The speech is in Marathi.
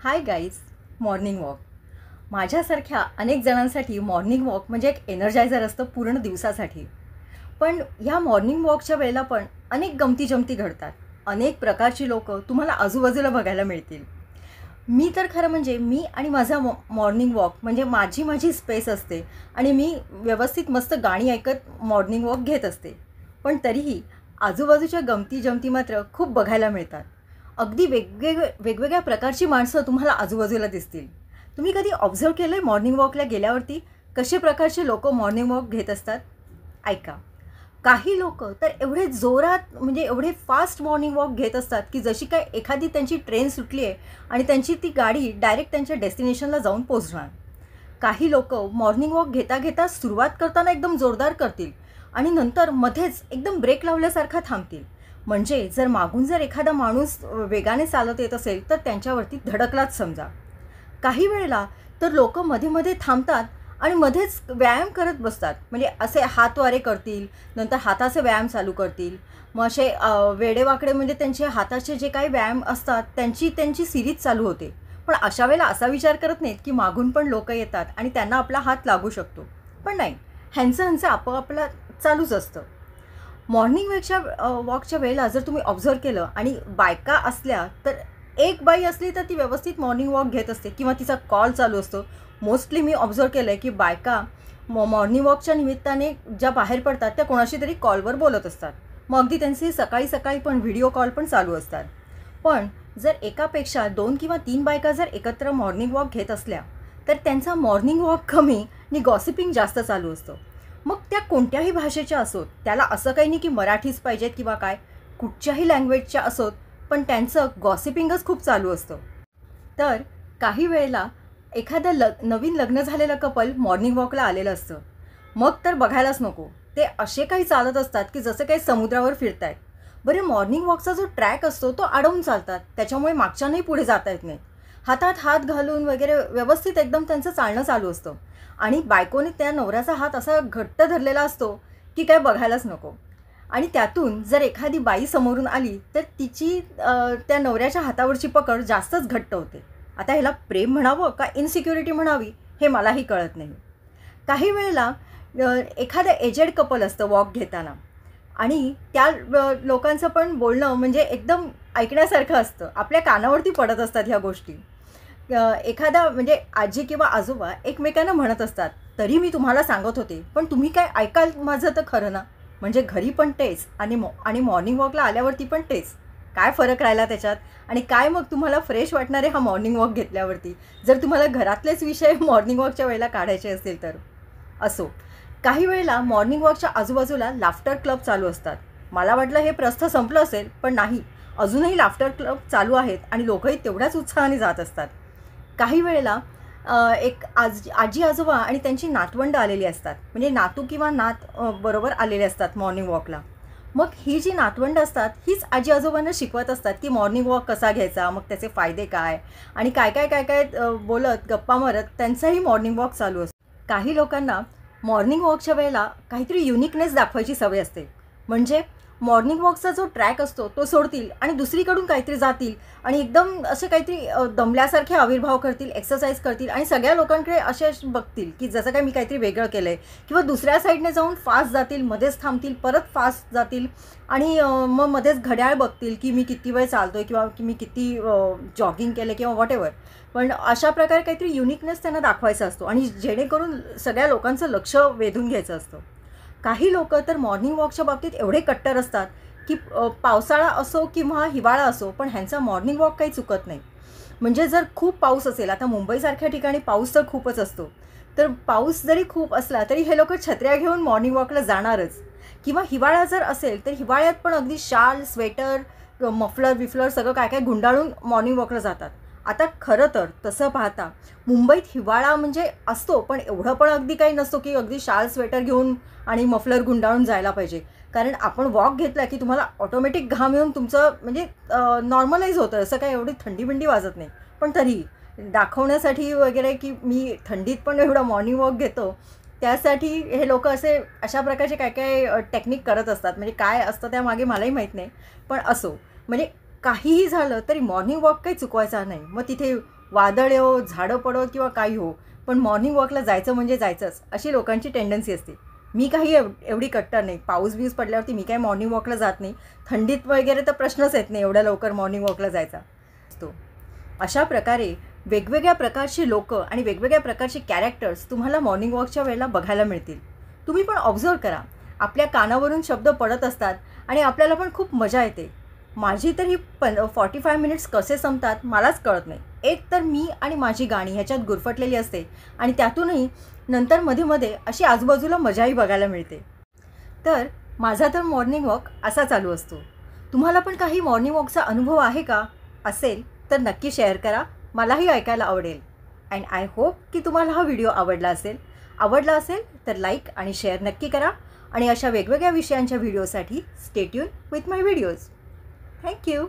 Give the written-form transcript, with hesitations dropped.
Hi guys. मॉर्निंग वॉक माझ्यासारख्या अनेक जणांसाठी मॉर्निंग वॉक म्हणजे एक एनर्जायझर असतं पूर्ण दिवसासाठी. पण ह्या मॉर्निंग वॉकच्या वेळेला पण अनेक गमती जमती घडतात. अनेक प्रकारची लोक तुम्हाला आजूबाजूला बघायला मिळतील. मी तर खरं म्हणजे मी आणि माझा मॉर्निंग वॉक म्हणजे माझी माझी स्पेस असते आणि मी व्यवस्थित मस्त गाणी ऐकत मॉर्निंग वॉक घेत असते. पण तरीही आजूबाजूच्या गमती जमती मात्र खूप बघायला मिळतात. अगदी वेगवेगळ्या प्रकारची माणसं तुम्हाला आजूबाजूला दिसतील. तुम्ही कधी ऑब्झर्व केलं आहे मॉर्निंग वॉकला गेल्यावरती कसे प्रकारचे लोक मॉर्निंग वॉक घेत असतात? ऐका. काही लोक तर एवढे जोरात म्हणजे एवढे फास्ट मॉर्निंग वॉक घेत असतात की जशी काय एखादी त्यांची ट्रेन सुटली आहे आणि त्यांची ती गाडी डायरेक्ट त्यांच्या डेस्टिनेशनला जाऊन पोचणार. काही लोक मॉर्निंग वॉक घेता घेता सुरुवात करताना एकदम जोरदार करतील आणि नंतर मध्येच एकदम ब्रेक लावल्यासारखा थांबतील. म्हणजे जर मागून जर एखादा माणूस वेगाने चालत येत असेल तर त्यांच्यावरती धडकलाच समजा. काही वेळेला तर लोक मध्ये मध्ये थांबतात आणि मध्येच व्यायाम करत बसतात. म्हणजे असे हातवारे करतील, नंतर हाताचे व्यायाम चालू करतील. मग असे वेडेवाकडे म्हणजे त्यांचे हाताचे जे काही व्यायाम असतात त्यांची सिरीज चालू होते. पण अशा वेळेला असा विचार करत नाहीत की मागून पण लोक येतात आणि त्यांना आपला हात लागू शकतो. पण नाही, ह्यांचं आपोआपला चालूच असतं. मॉर्निंग वॉकच्या वेळेला जर तुम्ही ऑब्झर्व केलं आणि बायका असल्या तर एक बाई असली तर ती व्यवस्थित मॉर्निंग वॉक घेत असते किंवा तिचा कॉल चालू असतो. मोस्टली मी ऑब्झर्व केलं आहे की बायका मॉर्निंग वॉकच्या निमित्ताने ज्या बाहेर पडतात त्या कोणाशी तरी कॉलवर बोलत असतात. मग अगदी त्यांचे सकाळी सकाळी पण व्हिडिओ कॉल पण चालू असतात. पण जर एकापेक्षा 2 किंवा 3 बायका जर एकत्र मॉर्निंग वॉक घेत असल्या तर त्यांचा मॉर्निंग वॉक कमी आणि गॉसिपिंग जास्त चालू असतं. मग त्या कोणत्याही भाषेच्या असोत, त्याला असं काही नाही की मराठीच पाहिजेत किंवा काय, कुठच्याही लँग्वेजच्या असोत, पण त्यांचं गॉसिपिंगच खूप चालू असतं. तर काही वेळेला एखादं नवीन लग्न झालेलं कपल मॉर्निंग वॉकला आलेलं असतं. मग तर बघायलाच नको. ते असे काही चालत असतात की जसं काही समुद्रावर फिरतायत. बरे मॉर्निंग वॉकचा जो ट्रॅक असतो तो अडवून चालतात, त्याच्यामुळे मागच्यानंही पुढे जाता येत नाही. हातात हात घालून वगैरे व्यवस्थित एकदम त्यांचं चालणं चालू असतं. आणि बायकोने त्या नवऱ्याचा हात असा घट्ट धरलेला असतो की काय बघायलाच नको. आणि त्यातून जर एखादी बाई समोरून आली तर तिची त्या नवऱ्याच्या हातावरची पकड जास्तच घट्ट होते. आता ह्याला प्रेम म्हणावं का इन्सिक्युरिटी म्हणावी हे मलाही कळत नाही. काही वेळेला एखादं एजेड कपल असतं वॉक घेताना आणि त्या लोकांचं पण बोलणं म्हणजे एकदम ऐकण्यासारखं असतं. आपल्या कानावरती पडत असतात ह्या गोष्टी. एखादा म्हणजे आजी किंवा आजोबा एकमेकांना म्हणत असतात, तरी मी तुम्हाला सांगत होते पण तुम्ही काय ऐकाल माझं तर खरं ना. म्हणजे घरी पण तेच आणि मॉर्निंग वॉकला आल्यावरती पण तेच. काय फरक राहिला त्याच्यात? आणि काय मग तुम्हाला फ्रेश वाटणार आहे हा मॉर्निंग वॉक घेतल्यावरती, जर तुम्हाला घरातलेच विषय मॉर्निंग वॉकच्या वेळेला काढायचे असतील तर. असो, काही वेळेला मॉर्निंग वॉकच्या आजूबाजूला लाफ्टर क्लब चालू असतात. मला वाटलं हे प्रस्थ संपलं असेल, पण नाही, अजूनही लाफ्टर क्लब चालू आहेत आणि लोकही तेवढ्याच उत्साहाने जात असतात. काही वेळेला एक आजी आजोबा आणि त्यांची नातवंड आलेली असतात. म्हणजे नातू किंवा नात बरोबर आलेले असतात मॉर्निंग वॉकला. मग ही जी नातवंड असतात हीच आजी आजोबांना शिकवत असतात की मॉर्निंग वॉक कसा घ्यायचा, मग त्याचे फायदे काय आणि काय काय काय काय बोलत गप्पा मारत त्यांचाही मॉर्निंग वॉक चालू असतो. काही लोकांना मॉर्निंग वॉकच्या वेळेला काहीतरी युनिकनेस दाखवायची सवय असते. म्हणजे मॉर्निंग वॉकचा जो ट्रॅक असतो तो सोडतील आणि दुसरीकडून काहीतरी जातील आणि एकदम असे काहीतरी दमल्यासारखे आविर्भाव करतील, एक्सरसाइज करतील आणि सगळ्या लोकांकडे असे बघतील की जसं काय मी काहीतरी वेगळं केलं आहे. किंवा दुसऱ्या साईडने जाऊन फास्ट जातील, मध्येच थांबतील, परत फास्ट जातील आणि मग मध्येच घड्याळ बघतील की मी किती वेळ चालतो आहे किंवा की मी किती जॉगिंग केलं किंवा व्हॉटेवर. पण अशा प्रकारे काहीतरी युनिकनेस त्यांना दाखवायचा असतो आणि जेणेकरून सगळ्या लोकांचं लक्ष वेधून घ्यायचं असतं. काही लोक तर मॉर्निंग वॉकच्या बाबतीत एवढे कट्टर असतात की पावसाळा असो किंवा हिवाळा असो पण ह्यांचा मॉर्निंग वॉक काही चुकत नाही. म्हणजे जर खूप पाऊस असेल, आता मुंबईसारख्या ठिकाणी पाऊस तर खूपच असतो, तर पाऊस जरी खूप असला तरी हे लोक छत्र्या घेऊन मॉर्निंग वॉकला जाणारच. किंवा हिवाळा जर असेल तर हिवाळ्यात पण अगदी शाल, स्वेटर, मफलर सगळं काय काय गुंडाळून मॉर्निंग वॉकला जातात. आता खरं तर तसं पाहता मुंबईत हिवाळा म्हणजे असतो पण एवढं पण अगदी काही नसतो की अगदी शाल स्वेटर घेऊन आणि मफलर गुंडाळून जायला पाहिजे. कारण आपण वॉक घेतला की तुम्हाला ऑटोमॅटिक घाम येऊन तुमचं म्हणजे नॉर्मलाईज होतं, असं काही एवढी थंडी वाजत नाही. पण तरी दाखवण्यासाठी वगैरे की मी थंडीत पण एवढा मॉर्निंग वॉक घेतो, त्यासाठी हे लोक अशा प्रकारचे काय काय टेक्निक करत असतात. म्हणजे काय असतं त्यामागे मलाही माहीत नाही, पण असो. म्हणजे काहीही झालं तरी मॉर्निंग वॉक काही चुकवायचा नाही. मग तिथे वादळ येवो, झाडं पडो किंवा काही हो, पण मॉर्निंग वॉकला जायचं म्हणजे जायचंच, अशी लोकांची टेंडन्सी असते. मी काही एवढी कट्टर नाही. पाऊस बिऊस पडल्यावरती मी काही मॉर्निंग वॉकला जात नाही. थंडीत वगैरे तर प्रश्नच येत नाही एवढ्या लवकर मॉर्निंग वॉकला जायचा असतो. अशा प्रकारे वेगवेगळ्या प्रकारची लोकं आणि वेगवेगळ्या प्रकारचे कॅरेक्टर्स तुम्हाला मॉर्निंग वॉकच्या वेळेला बघायला मिळतील. तुम्ही पण ऑब्झर्व करा. आपल्या कानावरून शब्द पडत असतात आणि आपल्याला पण खूप मजा येते. माझी तर ही 45 मिनिट्स कसे संपतात मलाच कळत नाही. एक तर मी आणि माझी गाणी ह्याच्यात गुरफटलेली असते आणि त्यातूनही नंतर मध्ये मध्ये अशी आजूबाजूला मजाही बघायला मिळते. तर माझा तर मॉर्निंग वॉक असा चालू असतो. तुम्हाला पण काही मॉर्निंग वॉकचा अनुभव आहे का? असेल तर नक्की शेअर करा. मलाही ऐकायला आवडेल. अँड आय होप की तुम्हाला हा व्हिडिओ आवडला असेल तर लाईक आणि शेअर नक्की करा. आणि अशा वेगवेगळ्या विषयांच्या व्हिडिओसाठी stay tune with my videos. Thank you.